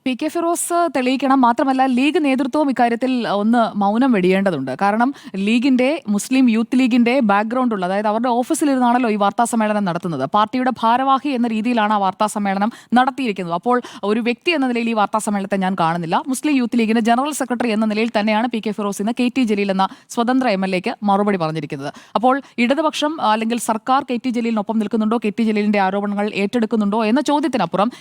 P K Firoz തെളിയിക്കണം. മാത്രമല്ല league നേതൃത്വവും ഇക്കാര്യത്തിൽ ഒന്ന് മൗനം വെടിയേണ്ടതുണ്ട്. കാരണം ലീഗിന്റെ മുസ്ലിം യൂത്ത് ലീഗിന്റെ ബാക്ക്ഗ്രൗണ്ട് ഉള്ള, അതായത് അവരുടെ ഓഫീസിലിരുന്നാണല്ലോ ഈ വാർത്താ സമ്മേളനം നടത്തുന്നത്. പാർട്ടിയുടെ ഭാരവാഹി എന്ന രീതിയിലാണ് ആ വാർത്താ സമ്മേളനം നടത്തിയിരിക്കുന്നത്. അപ്പോൾ ഒരു വ്യക്തി എന്ന നിലയിൽ ഈ വാർത്താ സമ്മേളനത്തെ ഞാൻ കാണുന്നില്ല. മുസ്ലിം യൂത്ത് ലീഗിന്റെ ജനറൽ സെക്രട്ടറി എന്ന നിലയിൽ തന്നെയാണ് പി കെ ഫിറോസ് ഇന്ന് കെ ടി ജലീൽ എന്ന സ്വതന്ത്ര MLA-ക്ക് മറുപടി പറഞ്ഞിരിക്കുന്നത്. അപ്പോൾ ഇടതുപക്ഷം അല്ലെങ്കിൽ സർക്കാർ കെ ടി ജലീലിനൊപ്പം നിൽക്കുന്നുണ്ടോ, കെ ടി ജലീലിന്റെ ആരോപണങ്ങൾ ഏറ്റെടുക്കുന്നുണ്ടോ എന്ന ചോദ്യത്തിനപ്പുറം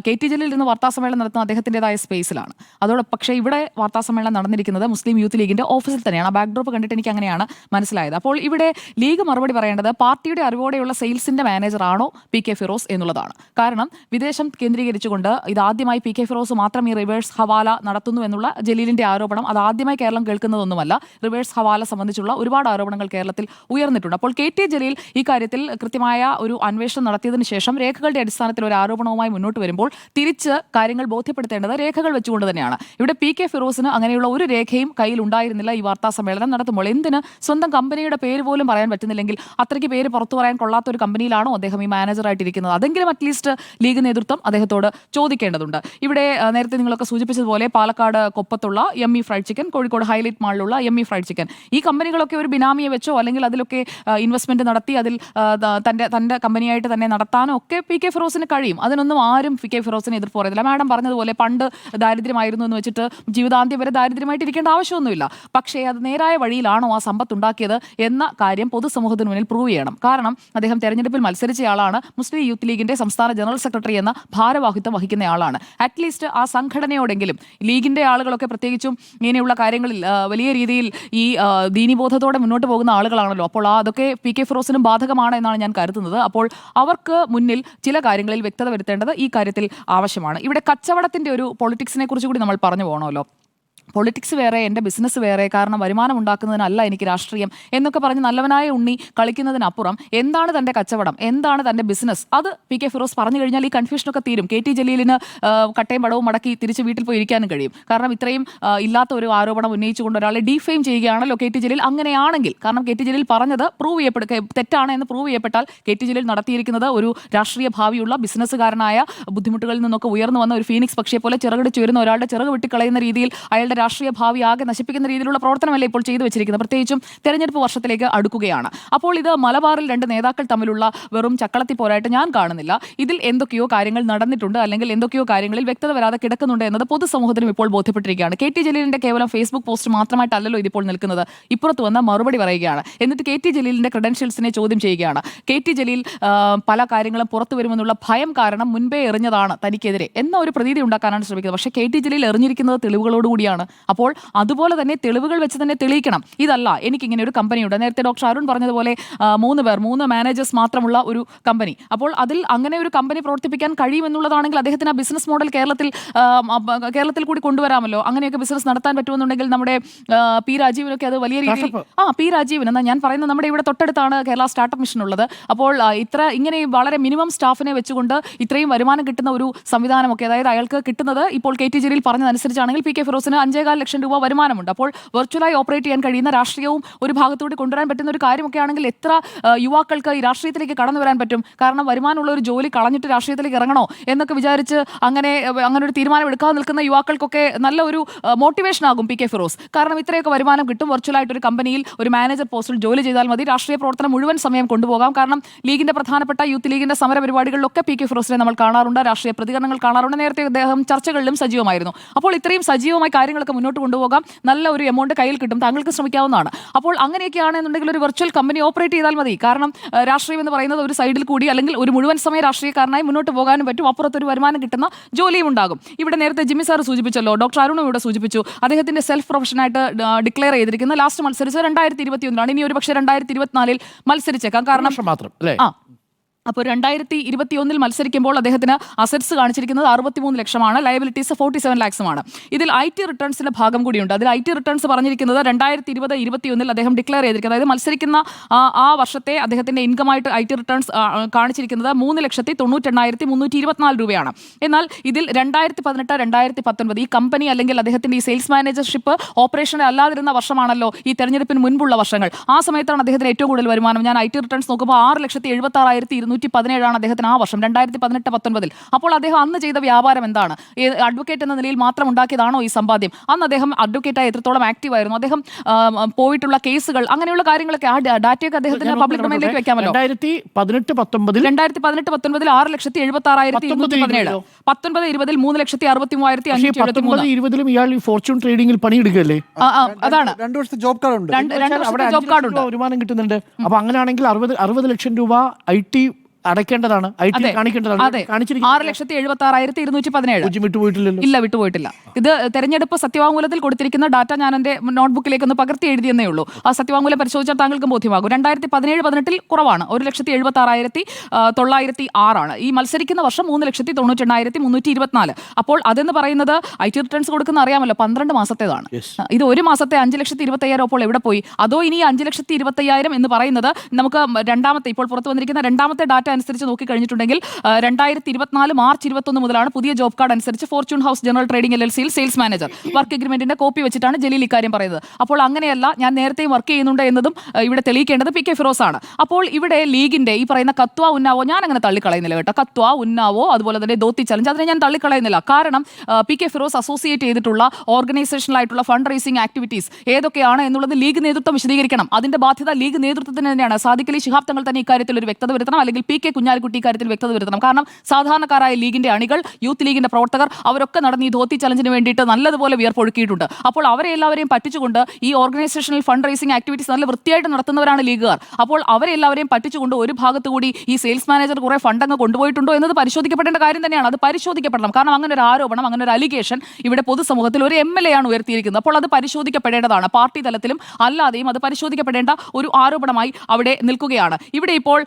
കെ ടി ജലീൽ ഇന്ന് വാർത്താ സമ്മേളനം നടത്തുന്ന അദ്ദേഹത്തിൻ്റെതായ സ്പേസിലാണ്. അതോടെ പക്ഷേ ഇവിടെ വാർത്താ സമ്മേളനം നടന്നിരിക്കുന്നത് മുസ്ലിം യൂത്ത് ലീഗിന്റെ ഓഫീസിൽ തന്നെയാണ്. ആ ബാക്ക്ഡ്രോപ്പ് കണ്ടിട്ട് എനിക്ക് അങ്ങനെയാണ് മനസ്സിലായത്. അപ്പോൾ ഇവിടെ ലീഗ് മറുപടി പറയേണ്ടത് പാർട്ടിയുടെ അറിവോടെയുള്ള സെയിൽസിന്റെ മാനേജറാണോ പി കെ ഫിറോസ് എന്നുള്ളതാണ്. കാരണം വിദേശം കേന്ദ്രീകരിച്ചുകൊണ്ട് ഇതാദ്യമായി പി കെ ഫിറോസ് മാത്രം ഈ റിവേഴ്സ് ഹവാല നടത്തുന്നു എന്നുള്ള ജലീലിന്റെ ആരോപണം അതാദ്യമായി കേരളം കേൾക്കുന്നതൊന്നുമല്ല. റിവേഴ്സ് ഹവാല സംബന്ധിച്ചുള്ള ഒരുപാട് ആരോപണങ്ങൾ കേരളത്തിൽ ഉയർന്നിട്ടുണ്ട്. അപ്പോൾ കെ ടി ജലീൽ ഈ കാര്യത്തിൽ കൃത്യമായ ഒരു അന്വേഷണം നടത്തിയതിനു ശേഷം രേഖകളുടെ അടിസ്ഥാനത്തിൽ ഒരു ആരോപണവുമായി മുന്നോട്ട് വരുമ്പോൾ തിരിച്ച് കാര്യങ്ങൾ ബോധ്യപ്പെടുത്തേണ്ടത് രേഖകൾ വെച്ചുകൊണ്ട് തന്നെയാണ്. ഇവിടെ പി കെ ഫിറോസിന് അങ്ങനെയുള്ള ഒരു രേഖയും കയ്യിൽ ഉണ്ടായിരുന്നില്ല ഈ വാർത്താ സമ്മേളനം നടത്തുമ്പോൾ. എന്തിന് സ്വന്തം കമ്പനിയുടെ പേര് പോലും പറയാൻ പറ്റുന്നില്ലെങ്കിൽ അത്രയ്ക്ക് പേര് പുറത്തു പറയാൻ കൊള്ളാത്ത ഒരു കമ്പനിയിലാണോ അദ്ദേഹം ഈ മാനേജറായിട്ടിരിക്കുന്നത്? അതെങ്കിലും അറ്റ്ലീസ്റ്റ് ലീഗ് നേതൃത്വം അദ്ദേഹത്തോട് ചോദിക്കേണ്ടതുണ്ട്. ഇവിടെ നേരത്തെ നിങ്ങളൊക്കെ സൂചിപ്പിച്ചതുപോലെ പാലക്കാട് കൊപ്പത്തുള്ള yummy fried chicken, Kozhikode HiLITE മാളിലുള്ള യമ്മി ഫ്രൈഡ് ചിക്കൻ, ഈ കമ്പനികളൊക്കെ ഒരു ബിനാമിയെ വെച്ചോ അല്ലെങ്കിൽ അതിലൊക്കെ ഇൻവെസ്റ്റ്മെന്റ് നടത്തി അതിൽ തന്റെ കമ്പനിയായിട്ട് തന്നെ നടത്താനോ ഒക്കെ പി കെ ഫിറോസിന് കഴിയും. അതിനൊന്നും ആരും പി കെ ഫിറോസിന് എതിർപ്പ് പറയത്തില്ല. മാഡം പറഞ്ഞതുപോലെ പണ്ട് ദാരിദ്ര്യമായിരുന്നു എന്ന് വെച്ചിട്ട് ജീവിതാന്ത്യം വരെ ദാരിദ്ര്യമായിട്ട് ഇരിക്കേണ്ട ആവശ്യമൊന്നുമില്ല. പക്ഷേ അത് നേരായ വഴിയിലാണോ ആ സമ്പത്ത് ഉണ്ടാക്കിയത് എന്ന കാര്യം പൊതുസമൂഹത്തിന് മുന്നിൽ പ്രൂവ് ചെയ്യണം. കാരണം അദ്ദേഹം തെരഞ്ഞെടുപ്പിൽ മത്സരിച്ചയാളാണ്, മുസ്ലിം യൂത്ത് ലീഗിന്റെ സംസ്ഥാന ജനറൽ സെക്രട്ടറി എന്ന ഭാരവാഹിത്വം വഹിക്കുന്നയാളാണ്. അറ്റ്ലീസ്റ്റ് ആ സംഘടനയോടെങ്കിലും ലീഗിന്റെ ആളുകളൊക്കെ പ്രത്യേകിച്ചും ഇങ്ങനെയുള്ള കാര്യങ്ങളിൽ വലിയ രീതിയിൽ ഈ ദീനീബോധത്തോടെ മുന്നോട്ട് പോകുന്ന ആളുകളാണല്ലോ. അപ്പോൾ അതൊക്കെ പി കെ ഫിറോസിനും ബാധകമാണ് എന്നാണ് ഞാൻ കരുതുന്നത്. അപ്പോൾ അവർക്ക് മുന്നിൽ ചില കാര്യങ്ങളിൽ വ്യക്തത വരുത്തേണ്ടത് ഈ കാര്യത്തിൽ ആവശ്യമാണ്. ഇവിടെ കച്ചവടത്തിന്റെ ഒരു പൊളിറ്റിക്സിനെ കുറിച്ച് കൂടി നമ്മൾ പറഞ്ഞു പോകണമല്ലോ. പൊളിറ്റിക്സ് വേറെ, എൻ്റെ ബിസിനസ് വേറെ, കാരണം വരുമാനം ഉണ്ടാക്കുന്നതിനല്ല എനിക്ക് രാഷ്ട്രീയം എന്നൊക്കെ പറഞ്ഞ് നല്ലവനായ ഉണ്ണി കളിക്കുന്നതിനപ്പുറം എന്താണ് തൻ്റെ കച്ചവടം, എന്താണ് തൻ്റെ ബിസിനസ്, അത് പി കെ ഫിറോസ് പറഞ്ഞു കഴിഞ്ഞാൽ ഈ കൺഫ്യൂഷനൊക്കെ തീരും. കെ ടി ജലീലിന് കട്ടയും പടവും മടക്കി തിരിച്ച് വീട്ടിൽ പോയി ഇരിക്കാനും കഴിയും. കാരണം ഇത്രയും ഇല്ലാത്ത ഒരു ആരോപണം ഉന്നയിച്ചുകൊണ്ട് ഒരാളെ ഡീഫെയിം ചെയ്യുകയാണല്ലോ കെ ടി ജലീൽ. അങ്ങനെയാണെങ്കിൽ, കാരണം കെ ടി ജലീൽ പറഞ്ഞത് തെറ്റാണ് എന്ന് പ്രൂവ് ചെയ്യപ്പെട്ടാൽ കെ ടി ജലീൽ നടത്തിയിരിക്കുന്നത് ഒരു രാഷ്ട്രീയ ഭാവിയുള്ള ബിസിനസ്സുകാരനായ ബുദ്ധിമുട്ടുകളിൽ നിന്നൊക്കെ ഉയർന്നു വന്ന ഒരു ഫീനിക്സ് പക്ഷിയെ പോലെ ചിറകടിച്ച് വരുന്ന ഒരാളുടെ ചിറക് വെട്ടിക്കളയുന്ന രീതിയിൽ അയാളുടെ രാഷ്ട്രീയ ഭാവി ആകെ നശിപ്പിക്കുന്ന രീതിയിലുള്ള പ്രവർത്തനമല്ലേ ഇപ്പോൾ ചെയ്തു വെച്ചിരിക്കുന്നത്. പ്രത്യേകിച്ചും തെരഞ്ഞെടുപ്പ് വർഷത്തിലേക്ക് അടുക്കുകയാണ്. അപ്പോൾ ഇത് മലബാറിൽ രണ്ട് നേതാക്കൾ തമ്മിലുള്ള വെറും ചക്കളത്തി പോരായിട്ട് ഞാൻ കാണുന്നില്ല. ഇതിൽ എന്തൊക്കെയോ കാര്യങ്ങൾ നടന്നിട്ടുണ്ട്, അല്ലെങ്കിൽ എന്തൊക്കെയോ കാര്യങ്ങളിൽ വ്യക്തത വരാതെ കിടക്കുന്നുണ്ട് എന്നത് പൊതുസമൂഹത്തിനും ഇപ്പോൾ ബോധ്യപ്പെട്ടിരിക്കുകയാണ്. കെ ടി ജലീലിന്റെ കേവലം ഫേസ്ബുക്ക് പോസ്റ്റ് മാത്രമായിട്ടല്ലല്ലോ ഇതിപ്പോൾ നിൽക്കുന്നത്. ഇപ്പുറത്ത് വന്ന മറുപടി പറയുകയാണ്. എന്നിട്ട് കെ ടി ജലീലിന്റെ ക്രെഡൻഷ്യൽസിനെ ചോദ്യം ചെയ്യുകയാണ്. കെ ടി ജലീൽ പല കാര്യങ്ങളും പുറത്തു വരുമെന്നുള്ള ഭയം കാരണം മുൻപേ എറിഞ്ഞതാണ് തനിക്കെതിരെ എന്ന ഒരു പ്രതീതി ഉണ്ടാക്കാനാണ് ശ്രമിക്കുന്നത്. പക്ഷേ കെ ടി ജലീൽ എറിഞ്ഞിരിക്കുന്നത് തെളിവുകളോടുകൂടിയാണ്. അപ്പോൾ അതുപോലെ തന്നെ തെളിവുകൾ വെച്ച് തന്നെ തെളിയിക്കണം. ഇതല്ല, എനിക്കിങ്ങനെ ഒരു കമ്പനിയുണ്ട്. നേരത്തെ ഡോക്ടർ അരുൺ പറഞ്ഞതുപോലെ 3 മാനേജേഴ്സ് മാത്രമുള്ള ഒരു കമ്പനി. അപ്പോൾ അതിൽ അങ്ങനെ ഒരു കമ്പനി പ്രവർത്തിപ്പിക്കാൻ കഴിയുമെന്നുള്ളതാണെങ്കിൽ അദ്ദേഹത്തിന് ആ ബിസിനസ് മോഡൽ കേരളത്തിൽ കൂടി കൊണ്ടുവരാമല്ലോ. അങ്ങനെയൊക്കെ ബിസിനസ് നടത്താൻ പറ്റുമെന്നുണ്ടെങ്കിൽ നമ്മുടെ പി രാജീവിനൊക്കെ അത് വലിയ രീതിയിൽ പി രാജീവൻ എന്നാൽ ഞാൻ പറയുന്നത് നമ്മുടെ ഇവിടെ തൊട്ടടുത്താണ് കേരള സ്റ്റാർട്ടപ്പ് മിഷൻ ഉള്ളത്. അപ്പോൾ ഇങ്ങനെ വളരെ മിനിമം സ്റ്റാഫിനെ വെച്ചുകൊണ്ട് ഇത്രയും വരുമാനം കിട്ടുന്ന ഒരു സംവിധാനമൊക്കെ, അതായത് അയാൾക്ക് കിട്ടുന്നത് ഇപ്പോൾ കെ ടി ജലീൽ പറഞ്ഞതനുസരിച്ചാണെങ്കിൽ പി കെ ഫിറോസിന് 5.25 ലക്ഷം രൂപ വരുമാനമുണ്ട്. അപ്പോൾ വെർച്വലായി ഓപ്പറേറ്റ് ചെയ്യാൻ കഴിയുന്ന രാഷ്ട്രീയവും ഒരു ഭാഗത്തോടെ കൊണ്ടുവരാൻ പറ്റുന്ന ഒരു കാര്യമൊക്കെ ആണെങ്കിൽ എത്ര യുവാക്കൾക്ക് ഈ രാഷ്ട്രീയത്തിലേക്ക് കടന്നു വരാൻ പറ്റും. കാരണം വരുമാനമുള്ള ഒരു ജോലി കളഞ്ഞിട്ട് രാഷ്ട്രീയത്തിലേക്ക് ഇറങ്ങണോ എന്നൊക്കെ വിചാരിച്ച് അങ്ങനെ ഒരു തീരുമാനം എടുക്കാതെ നിൽക്കുന്ന യുവാക്കൾക്കൊക്കെ നല്ല ഒരു മോട്ടിവേഷൻ ആകും പി കെ ഫിറോസ്. കാരണം ഇത്രയൊക്കെ വരുമാനം കിട്ടും, വെർച്വലായിട്ട് ഒരു കമ്പനിയിൽ ഒരു മാനേജർ പോസ്റ്റിൽ ജോലി ചെയ്താൽ മതി, രാഷ്ട്രീയ പ്രവർത്തനം മുഴുവൻ സമയം കൊണ്ടുപോകാം. കാരണം ലീഗിന്റെ പ്രധാനപ്പെട്ട യൂത്ത് ലീഗിന്റെ സമര പരിപാടികളിലൊക്കെ പി കെ ഫിറോസിനെ നമ്മൾ കാണാറുണ്ട്, രാഷ്ട്രീയ പ്രതികരണങ്ങൾ കാണാറുണ്ട്. നേരത്തെ അദ്ദേഹം ചർച്ചകളിലും സജീവമായിരുന്നു. അപ്പോൾ ഇത്രയും സജീവമായി കാര്യങ്ങളൊക്കെ മുന്നോട്ട് കൊണ്ടുപോകാം, നല്ല ഒരു എമൗണ്ട് കയ്യിൽ കിട്ടും, താങ്കൾക്ക് ശ്രമിക്കാവുന്നതാണ്. അപ്പോൾ അങ്ങനെയൊക്കെയാണെന്നുണ്ടെങ്കിൽ ഒരു വെർച്വൽ കമ്പനി ഓപ്പറേറ്റ് ചെയ്താൽ മതി. കാരണം രാഷ്ട്രീയം എന്ന് പറയുന്നത് ഒരു സൈഡിൽ കൂടി അല്ലെങ്കിൽ ഒരു മുഴുവൻ സമയ രാഷ്ട്രീയക്കാരനായി മുന്നോട്ട് പോകാനും പറ്റും, അപ്പുറത്തൊരു വരുമാനം കിട്ടുന്ന ജോലിയും ഉണ്ടാകും. ഇവിടെ നേരത്തെ ജിമ്മി സാർ സൂചിപ്പിച്ചല്ലോ, ഡോക്ടർ അരുണും ഇവിടെ സൂചിപ്പിച്ചു, അദ്ദേഹത്തിന്റെ സെൽഫ് പ്രൊഫഷനായിട്ട് ഡിക്ലെയർ ചെയ്തിരിക്കുന്ന ലാസ്റ്റ് മത്സരിച്ചത് 2021 ഇനി ഒരു പക്ഷേ 2024 മത്സരിച്ചേക്കാം. കാരണം മാത്രം അപ്പോൾ 2021 മത്സരിക്കുമ്പോൾ അദ്ദേഹത്തിന് അസറ്റ്സ് കാണിച്ചിരിക്കുന്നത് 63 ലക്ഷമാണ്, ലയബിലിറ്റീസ് 47 ലാക്സുമാണ്. ഇതിൽ IT റിട്ടേൺസിന്റെ ഭാഗം കൂടിയുണ്ട്. അതിൽ IT റിട്ടേൺസ് പറഞ്ഞിരിക്കുന്നത് 2020-21 അദ്ദേഹം ഡിക്ലെയർ ചെയ്തിരിക്കുന്നത്, അതായത് മത്സരിക്കുന്ന ആ വർഷത്തെ അദ്ദേഹത്തിന്റെ ഇൻകമായിട്ട് IT റിട്ടേൺസ് കാണിച്ചിരിക്കുന്നത് 3,98,324 രൂപയാണ്. എന്നാൽ ഇതിൽ 2018-2019 ഈ കമ്പനി അല്ലെങ്കിൽ അദ്ദേഹത്തിന്റെ ഈ സെയിൽസ് മാനേജർഷിപ്പ് ഓപ്പറേഷനിൽ അല്ലാതിരുന്ന വർഷമാണല്ലോ ഈ തെരഞ്ഞെടുപ്പിന് മുൻപുള്ള വർഷങ്ങൾ. ആ സമയത്താണ് അദ്ദേഹത്തിന് ഏറ്റവും കൂടുതൽ വരുമാനം. ഞാൻ IT റിട്ടേൺസ് നോക്കുമ്പോൾ 6,76,200 217 അദ്ദേഹത്തിന് ആ വർഷം 2018-19. അപ്പോൾ അദ്ദേഹം അന്ന് ചെയ്ത വ്യാപാരം എന്താണ്? അഡ്വക്കേറ്റ് എന്ന നിലയിൽ മാത്രം ഉണ്ടാക്കിയതാണോ ഈ സമ്പാദ്യം? അന്ന് അദ്ദേഹം അഡ്വക്കേറ്റായി എത്രത്തോളം ആക്റ്റീവ് ആയിരുന്നു? അദ്ദേഹം പോയിട്ടുള്ള കേസുകൾ, അങ്ങനെയുള്ള കാര്യങ്ങളൊക്കെ ആ ഡാറ്റയൊക്കെ അദ്ദേഹത്തിന്റെ പബ്ലിക് ഡൊമൈനിലേക്ക് വെക്കാമല്ലോ. 2018-19 6,76,117. 19-20 3,63,573. ഇയാൾ ഫോർച്യൂൺ ട്രേഡിംഗിൽ പണിയെടുക്കല്ലേ? അതാണ് 2 വർഷത്തെ ജോബ് കാർഡ് ഉണ്ട്. ജോബ് കാർഡ് ഉണ്ട്, വരുമാനം കിട്ടുന്നുണ്ട്. അപ്പൊ അങ്ങനെയാണെങ്കിൽ 60 ലക്ഷം രൂപ IT അടയ്ക്കേണ്ടതാണ്, കാണിക്കേണ്ടതാണ്. 6,76,217. ഇല്ല, വിട്ടുപോയിട്ടില്ല. ഇത് തെരഞ്ഞെടുപ്പ് സത്യവാങ്മൂലത്തിൽ കൊടുത്തിരിക്കുന്ന ഡാറ്റ ഞാൻ എന്റെ നോട്ട്ബുക്കിലേക്ക് ഒന്ന് പകർത്തി എഴുതിയെന്നേ ഉള്ളൂ. ആ സത്യവാങ്മൂലം പരിശോധിച്ചാൽ താങ്കൾക്ക് ബോധ്യമാകും. 2017-18 കുറവാണ്, 1,76,906 ആണ്. ഈ മത്സരിക്കുന്ന വർഷം 3,98,324. അപ്പോൾ അതെന്ന് പറയുന്നത് IT റിട്ടേൺസ് കൊടുക്കുന്ന അറിയാമല്ലോ, 12 മാസത്തേതാണ്. ഇത് ഒരു മാസത്തെ 5,20,000 അപ്പോൾ എവിടെ പോയി? അതോ ഇനി 5,20,000 എന്ന് പറയുന്നത് നമുക്ക് രണ്ടാമത്തെ, ഇപ്പോൾ പുറത്തു വന്നിരിക്കുന്ന രണ്ടാമത്തെ ഡാറ്റ അനുസരിച്ച് നോക്കിക്കഴിഞ്ഞിട്ടുണ്ടെങ്കിൽ 2024 മാർച്ച് 21 മുതലാണ് പുതിയ ജോബ് കാർഡ് അനുസരിച്ച് ഫോർച്യൂൺ ഹൗസ് ജനറൽ ട്രേഡിംഗ് LLCയിൽ സെയിൽസ് മാനേജർ വർക്ക് എഗ്രിമെന്റിന്റെ കോപ്പി വെച്ചിട്ടാണ് ജലീൽ ഇക്കാര്യം പറയുന്നത്. അപ്പോൾ അങ്ങനെയല്ല, ഞാൻ നേരത്തെയും വർക്ക് ചെയ്യുന്നുണ്ട് എന്നതും ഇവിടെ തെളിയിക്കേണ്ടത് PK ഫിറോസ് ആണ്. അപ്പോൾ ഇവിടെ ലീഗിന്റെ ഈ പറയുന്ന കത്വ ഉന്നാവോ ഞാൻ അങ്ങനെ തള്ളിക്കളയുന്നില്ല കേട്ടോ. കത്വ ഉന്നാവോ അതുപോലെ തന്നെ ധോത്തി ചലഞ്ച് അതിനെ ഞാൻ തള്ളിക്കളയുന്നില്ല. കാരണം PK ഫിറോസ് അസോസിയേറ്റ് ചെയ്തിട്ടുള്ള ഓർഗനൈസേഷനിലായിട്ടുള്ള ഫണ്ട് റൈസിംഗ് ആക്ടിവിറ്റീസ് ഏതൊക്കെയാണ് എന്നുള്ളത് ലീഗ് നേതൃത്വം വിശദീകരിക്കണം. അതിന്റെ ബാധ്യത ലീഗ് നേതൃത്വത്തിന് തന്നെയാണ്. സാദിഖ് അലി ശിഹാബ് തങ്ങൾ തന്നെ ഇക്കാര്യത്തിൽ ഒരു വ്യക്തത വരുത്തണം, അല്ലെങ്കിൽ PK കുഞ്ഞാലിക്കുട്ടി ഇക്കാര്യത്തിൽ വ്യക്തത വരുത്തണം. കാരണം സാധാരണക്കാരായ ലീഗിന്റെ അണികൾ, യൂത്ത് ലീഗിന്റെ പ്രവർത്തകർ, അവരൊക്കെ നടന്ന് ഈ ധോത്തി ചലഞ്ചിന് വേണ്ടിയിട്ട് നല്ലതുപോലെ വിയർപ്പൊഴുക്കിയിട്ടുണ്ട്. അപ്പോൾ അവരെ എല്ലാവരെയും പറ്റിച്ചുകൊണ്ട് ഈ ഓർഗനൈസേഷണൽ ഫണ്ട് റൈസിംഗ് ആക്ടിവിറ്റീസ് നല്ല വൃത്തിയായിട്ട് നടത്തുന്നവരാണ് ലീഗുകാർ. അപ്പോൾ അവരെ എല്ലാവരെയും പറ്റിച്ചുകൊണ്ട് ഒരു ഭാഗത്ത് കൂടി ഈ സെയിൽസ് മാനേജർ കുറെ ഫണ്ടങ്ങ് കൊണ്ടുപോയിട്ടുണ്ടോ എന്നത് പരിശോധിക്കപ്പെടേണ്ട കാര്യം തന്നെയാണ്. അത് പരിശോധിക്കപ്പെടണം. കാരണം അങ്ങനെ ഒരു ആരോപണം, അങ്ങനെ ഒരു അലിഗേഷൻ ഇവിടെ പൊതുസമൂഹത്തിൽ ഒരു MLA ആണ് ഉയർത്തിയിരിക്കുന്നത്. അപ്പോൾ അത് പരിശോധിക്കപ്പെടേണ്ടതാണ്. പാർട്ടി തലത്തിലും അല്ലാതെയും അത് പരിശോധിക്കപ്പെടേണ്ട ഒരു ആരോപണമായി അവിടെ നിൽക്കുകയാണ്. ഇവിടെ ഇപ്പോൾ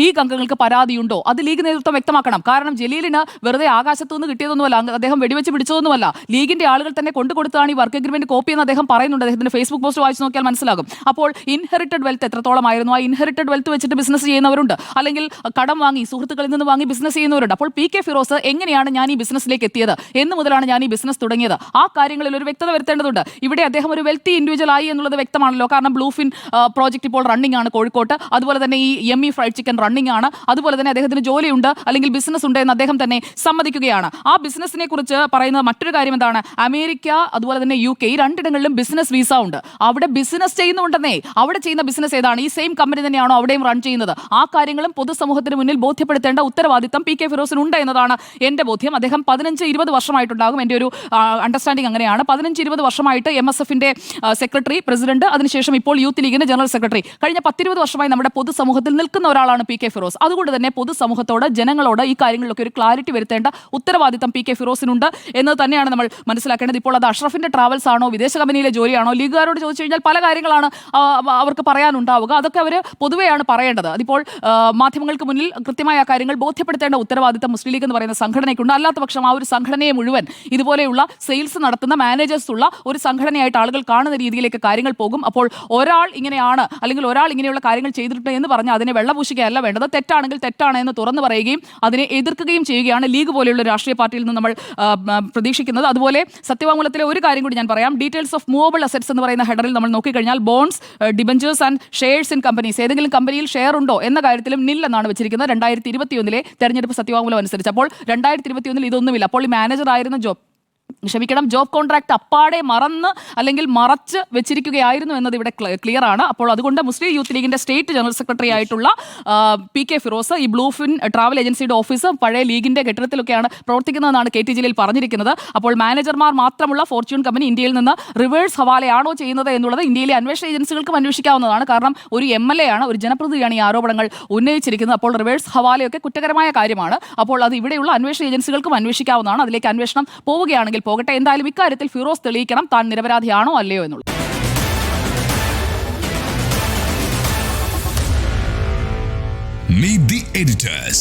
ലീഗ് അംഗങ്ങൾക്ക് പരാതിയുണ്ടോ? അത് ലീഗ് നേതൃത്വം വ്യക്തമാക്കണം. കാരണം ജലീലിന് വെറുതെ ആകാശത്തു നിന്ന് കിട്ടിയതൊന്നുമല്ല, അദ്ദേഹം വെടിവെച്ച് പിടിച്ചതൊന്നുമല്ല. ലീഗിന്റെ ആളുകൾ തന്നെ കൊണ്ടുകൊടുത്താണ് ഈ വർക്ക് എഗ്രിമെന്റ് കോപ്പി എന്ന് അദ്ദേഹം പറയുന്നുണ്ട്. അദ്ദേഹത്തിന്റെ ഫേസ്ബുക്ക് പോസ്റ്റ് വായിച്ചു നോക്കിയാൽ മനസ്സിലാകും. അപ്പോൾ ഇൻഹെറിറ്റഡ് വെൽത്ത് എത്രത്തോളമായിരുന്നു? ആ ഇൻഹെറിറ്റഡ് വെൽത്ത് വെച്ചിട്ട് ബിസിനസ് ചെയ്യുന്നവരുണ്ട്, അല്ലെങ്കിൽ കടം വാങ്ങി സുഹൃത്തുക്കളിൽ നിന്ന് വാങ്ങി ബിസിനസ് ചെയ്യുന്നവരുണ്ട്. അപ്പോൾ PK ഫിറോസ് എങ്ങനെയാണ് ഞാൻ ഈ ബിസിനസ്സിലേക്ക് എത്തിയത്, എന്ന് മുതലാണ് ഞാൻ ഈ ബിസിനസ് തുടങ്ങിയത്, ആ കാര്യങ്ങളിൽ ഒരു വ്യക്തത വരുത്തേണ്ടതുണ്ട്. ഇവിടെ അദ്ദേഹം ഒരു വെൽത്തി ഇൻഡിവിജ്വൽ ആയി എന്നുള്ളത് വ്യക്തമാണല്ലോ. കാരണം ബ്ലൂഫിൻ പ്രോജക്റ്റ് ഇപ്പോൾ റണ്ണിംഗ് ആണ് കോഴിക്കോട്ട്. അതുപോലെ തന്നെ ഈ യമ്മി ഫ്രൈഡ് ചിക്കൻ റണ്ണിംഗ് ആണ്. അതുപോലെ തന്നെ അദ്ദേഹത്തിന് ജോലിയുണ്ട്, അല്ലെങ്കിൽ ബിസിനസ് ഉണ്ട് എന്ന് അദ്ദേഹം തന്നെ സമ്മതിക്കുകയാണ്. ആ ബിസിനസിനെ കുറിച്ച് പറയുന്ന മറ്റൊരു കാര്യം എന്താണ്? അമേരിക്ക അതുപോലെ തന്നെ UK ഈ രണ്ടിടങ്ങളിലും ബിസിനസ് വിസ ഉണ്ട്. അവിടെ ബിസിനസ് ചെയ്യുന്നുണ്ടെന്നേ. അവിടെ ചെയ്യുന്ന ബിസിനസ് ഏതാണ്? ഈ സെയിം കമ്പനി തന്നെയാണോ അവിടെയും റൺ ചെയ്യുന്നത്? ആ കാര്യങ്ങളും പൊതുസമൂഹത്തിന് മുന്നിൽ ബോധ്യപ്പെടുത്തേണ്ട ഉത്തരവാദിത്തം PK ഫിറോസിനുണ്ട് എന്നതാണ് എന്റെ ബോധ്യം. അദ്ദേഹം 15-20 വർഷമായിട്ടുണ്ടാകും, എൻ്റെ ഒരു അണ്ടർസ്റ്റാൻഡിംഗ് അങ്ങനെയാണ്. 15-20 വർഷമായിട്ട് MSFന്റെ സെക്രട്ടറി, പ്രസിഡന്റ്, അതിനുശേഷം ഇപ്പോൾ യൂത്ത് ലീഗിന്റെ ജനറൽ സെക്രട്ടറി, കഴിഞ്ഞ 10-20 വർഷമായി നമ്മുടെ പൊതുസമൂഹത്തിൽ നിൽക്കുന്ന ഒരാളാണ് PK ഫിറോസ്. അതുകൊണ്ട് തന്നെ പൊതുസമൂഹത്തോട്, ജനങ്ങളോട് ഈ കാര്യങ്ങളിലൊക്കെ ഒരു ക്ലാരിറ്റി വരുത്തേണ്ട ഉത്തരവാദിത്തം PK ഫിറോസിനുണ്ട് എന്ന് തന്നെയാണ് നമ്മൾ മനസ്സിലാക്കേണ്ടത്. ഇപ്പോൾ അത് അഷ്റഫിന്റെ ട്രാവൽസ് ആണോ, വിദേശ കമ്പനിയിലെ ജോലിയാണോ? ലീഗുകാരോട് ചോദിച്ചു കഴിഞ്ഞാൽ പല കാര്യങ്ങളാണ് അവർക്ക് പറയാനുണ്ടാവുക. അതൊക്കെ അവർ പൊതുവെയാണ് പറയേണ്ടത്. അതിപ്പോൾ മാധ്യമങ്ങൾക്ക് മുന്നിൽ കൃത്യമായ കാര്യങ്ങൾ ബോധ്യപ്പെടുത്തേണ്ട ഉത്തരവാദിത്തം മുസ്ലിം ലീഗ് എന്ന് പറയുന്ന സംഘടനയ്ക്കുണ്ട്. അല്ലാത്ത പക്ഷം ആ ഒരു സംഘടനയെ മുഴുവൻ ഇതുപോലെയുള്ള സെയിൽസ് നടത്തുന്ന മാനേജേഴ്സ് ഉള്ള ഒരു സംഘടനയായിട്ട് ആളുകൾ കാണുന്ന രീതിയിലേക്ക് കാര്യങ്ങൾ പോകും. അപ്പോൾ ഒരാൾ ഇങ്ങനെയാണ്, അല്ലെങ്കിൽ ഒരാൾ ഇങ്ങനെയുള്ള കാര്യങ്ങൾ ചെയ്തിട്ടുണ്ട് എന്ന് പറഞ്ഞാൽ അതിനെ വെള്ളപൂശിക്കുകയല്ല വേണ്ടത്. തെറ്റാണെങ്കിൽ തെറ്റാണ് എന്ന് തുറന്നു പറയുകയും അതിനെ എതിർക്കുകയും ചെയ്യുകയാണ് ലീഗ് പോലെയുള്ള രാഷ്ട്രീയ പാർട്ടിയിൽ നിന്ന് നമ്മൾ പ്രതീക്ഷിക്കുന്നത്. അതുപോലെ സത്യവാങ്മൂലത്തിലെ ഒരു കാര്യം കൂടി ഞാൻ പറയാം. ഡീറ്റെയിൽസ് ഓഫ് മൂവബിൾ അസറ്റ്സ് എന്ന് പറയുന്ന ഹെഡറിൽ നമ്മൾ നോക്കിക്കഴിഞ്ഞാൽ bonds, debentures and shares in companies, ഏതെങ്കിലും കമ്പനിയിൽ ഷെയർ ഉണ്ടോ എന്ന കാര്യത്തിലും നിൽ എന്നാണ് വെച്ചിരിക്കുന്നത് 2021 തെരഞ്ഞെടുപ്പ് സത്യവാങ്മൂലം അനുസരിച്ച്. അപ്പോൾ 2021 ഇതൊന്നുമില്ല. അപ്പോൾ ഈ മാനേജർ ആയിരുന്ന ജോബ് കോൺട്രാക്ട് അപ്പാടെ മറന്ന് അല്ലെങ്കിൽ മറച്ച് വെച്ചിരിക്കുകയായിരുന്നു എന്നത് ഇവിടെ ക്ലിയർ ആണ്. അപ്പോൾ അതുകൊണ്ട് മുസ്ലിം യൂത്ത് ലീഗിന്റെ സ്റ്റേറ്റ് ജനറൽ സെക്രട്ടറി ആയിട്ടുള്ള PK ഫിറോസ് ഈ ബ്ലൂഫിൻ ട്രാവൽ ഏജൻസിയുടെ ഓഫീസ് പഴയ ലീഗിന്റെ കെട്ടിടത്തിലൊക്കെയാണ് പ്രവർത്തിക്കുന്നതെന്നാണ് KT ജലീൽ പറഞ്ഞിരിക്കുന്നത്. അപ്പോൾ മാനേജർമാർ മാത്രമുള്ള ഫോർച്യൂൺ കമ്പനി ഇന്ത്യയിൽ നിന്ന് റിവേഴ്സ് ഹവാലയാണോ ചെയ്യുന്നത് എന്നുള്ളത് ഇന്ത്യയിലെ അന്വേഷണ ഏജൻസികൾക്കും അന്വേഷിക്കാവുന്നതാണ്. കാരണം ഒരു MLA ആണ്, ഒരു ജനപ്രതിനിധിയാണ് ഈ ആരോപണങ്ങൾ ഉന്നയിച്ചിരിക്കുന്നത്. അപ്പോൾ റിവേഴ്സ് ഹവാലയൊക്കെ കുറ്റകരമായ കാര്യമാണ്. അപ്പോൾ അത് ഇവിടെയുള്ള അന്വേഷണ ഏജൻസികൾക്കും അന്വേഷിക്കാവുന്നതാണ്. അതിലേക്ക് അന്വേഷണം പോവുകയാണെങ്കിൽ പോകട്ടെ. എന്തായാലും ഇക്കാര്യത്തിൽ ഫിറോസ് തെളിയിക്കണം താൻ നിരപരാധിയാണോ അല്ലയോ എന്നുള്ളത്. Meet the editors.